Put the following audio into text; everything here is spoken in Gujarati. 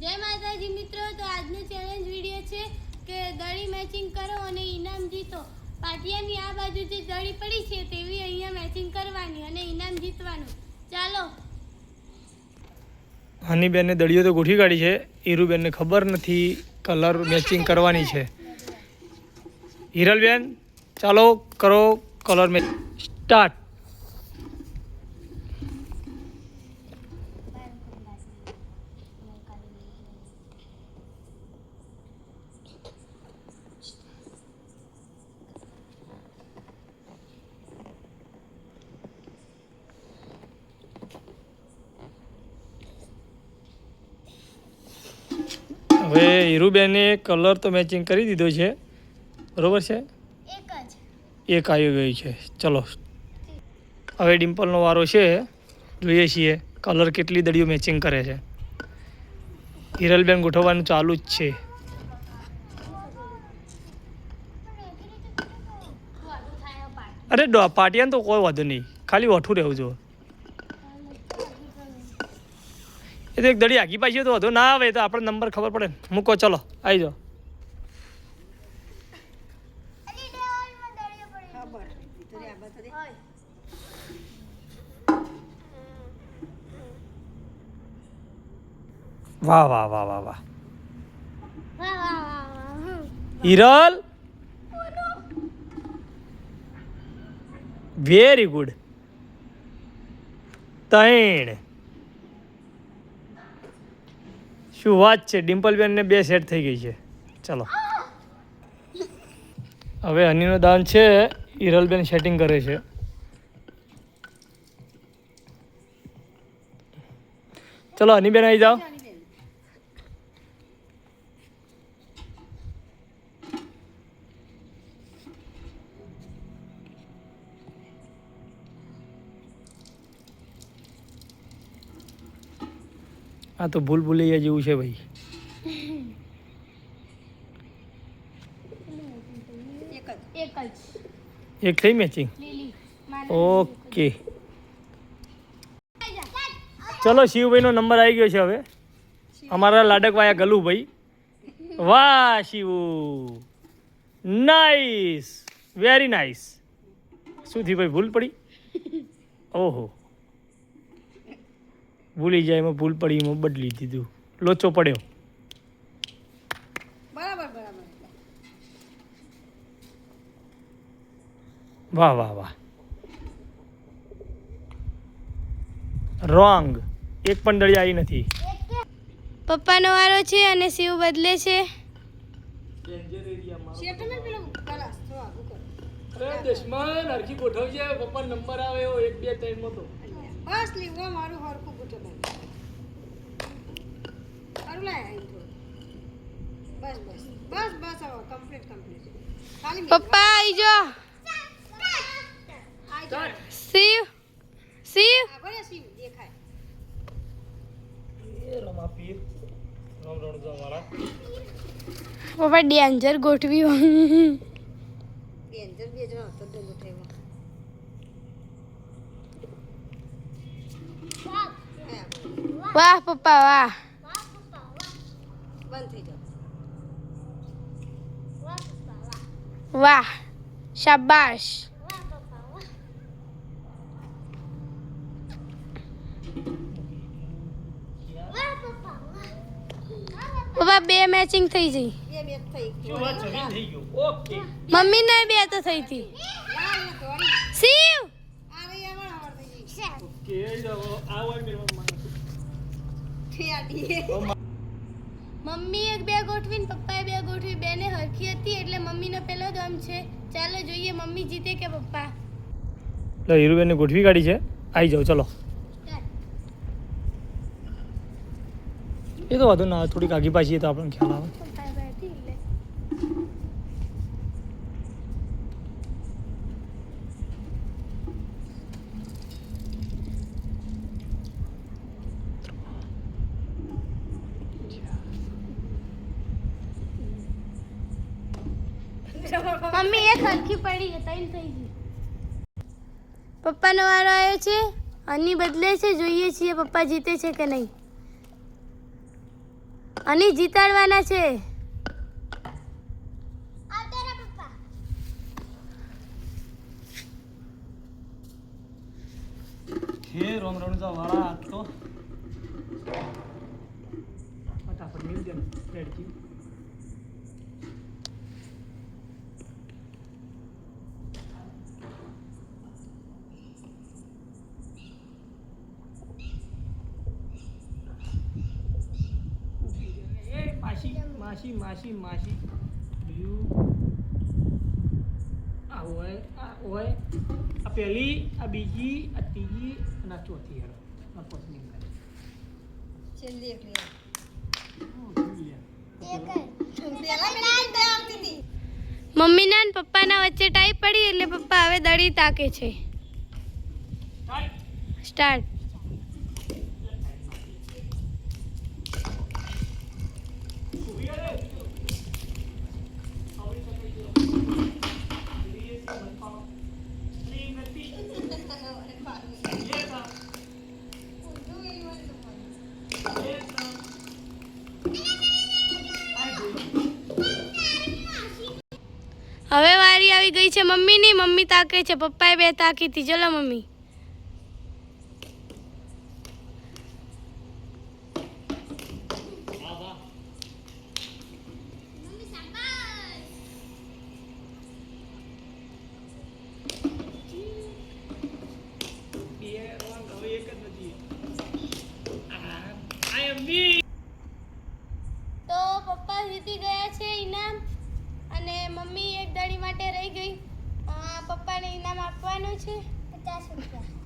જય માતાજી મિત્રો, તો આજનો ચેલેન્જ વિડિયો છે કે દડી મેચિંગ કરો અને ઇનામ જીતો. પાટિયાની આ બાજુ જે દડી પડી છે તેવી અહીંયા મેચિંગ કરવાની અને ઇનામ જીતવાનું. ચાલો. હનીબેનને દડીઓ તો ગોઠવી કાઢી છે. હીરુબેનને ખબર નથી કલર મેચિંગ કરવાની છે. હિરલબેન ચાલો કરો કલર મેચ સ્ટાર્ટ. હવે હીરુબેને કલર તો મેચિંગ કરી દીધો છે, બરોબર છે? એક આવી ગયું છે. ચલો હવે ડિમ્પલનો વારો છે. જોઈએ છીએ કલર કેટલી દડીઓ મેચિંગ કરે છે. હિરલબેન ગોઠવવાનું ચાલુ જ છે. અરે પાટિયાને તો કોઈ વાંધો નહીં, ખાલી વઠું રહેવું જો. એ તો એક દડી આગી પાછી તો વધુ ના આવે તો આપણે નંબર ખબર પડે ને. મૂકો ચલો આવી જાઓ. વાહ વાહ વાહ વાહ વાહ હિરલ, વેરી ગુડ. 3. શું વાત છે, ડિમ્પલબેનને 2 સેટ થઈ ગઈ છે. ચલો હવે હનીનો દાન છે. હિરલબેન સેટિંગ કરે છે. ચલો હનીબેન આવી જાઓ. આ તો ભૂલ ભૂલૈયા જેવું છે ભાઈ. એક થઈ મેચિંગ. ઓકે ચલો શિવભાઈનો નંબર આવી ગયો છે. હવે અમારા લાડકવાયા ગલુભાઈ. વાહ શિવ, નાઈસ, વેરી નાઈસ. શું થયું ભાઈ, ભૂલ પડી? ઓહો, ભૂલી જાય એમાં ભૂલ પડી, એમાં બદલી દીધું. લોચો પડ્યો. વાહ વાહ વાહ. રોંગ, એક પણ દળી આવી નથી. પપ્પાનો વારો છે અને શિવ બદલે છે. દશમન હરખી ગોઠવજે, પપ્પા નંબર આવે એવો 1 2 3 માં તો બસ લીવો મારું હરખું ગોઠવ. સારું લાય બસ બસ બસ બસ હવે કમ્પ્લીટ ખાલી પપ્પા આવી જાઓ. શિવ શિવ આગળ શિવ દેખાય. એ રમા પીર રામ રણજા વાળા. પપ્પા ડેન્જર ગોઠવ્યું. ડેન્જર બે જણા હતો તો ગોઠવ્યો. વાહ પપ્પા વાહ. બંધ થઈ જાઓ. વાહ, શાબાશ. પપ્પા 2 મેચિંગ થઈ ગઈ. બે મેચ થઈ શું વાત છે, વિન થઈ ગયો. ઓકે મમ્મી ને 2 તો થઈ હતી. શિવ આ રહી અમાર હવાર થઈ ગઈ. કે જાઓ આ હોય મેરો ઠેડી મમ્મી 2 ગોઠવીને પપ્પાએ 2 ગોઠવી. 2 ને હરખી હતી એટલે મમ્મીનો પહેલો દમ છે. ચાલો જોઈએ મમ્મી જીતે કે પપ્પા. લો હીરુબેનને ગોઠવી કાઢી છે. આવી જાઓ ચલો. એ તો વાંધો ના, થોડીક આગી પાછી તો આપણને ખ્યાલ આવે. મમ્મી એક હરખી પડી, 3 થઈ ગઈ. પપ્પાનો વારો આવ્યો છે. હની બદલે છે. જોઈએ છીએ પપ્પા જીતે છે કે નહીં. અને જીતાડવાના છે. હે રોમ રણુજા વાળા આજ તો ફટાફટ મિલ દે રેડકી. માસી માસી માસી માસી આ હોય આ પહેલી આ બીજી આ ત્રીજી અને આ ચોથી હેરો આ પાંચમી છેલ્લી એક લે. મમ્મીના ને પપ્પાના વચ્ચે ટાઈ પડી એટલે પપ્પા હવે દડી તાકે છે. સ્ટાર્ટ. હવે વારી આવી ગઈ છે મમ્મીની. મમ્મી તાકે છે, પપ્પાએ બે તાકી હતી. ચલો મમ્મી. તો પપ્પા જીતી ગયા છે ઇનામ, અને મમ્મી એક દડી માટે રહી ગઈ. પપ્પાને ઇનામ આપવાનું છે 50 રૂપિયા.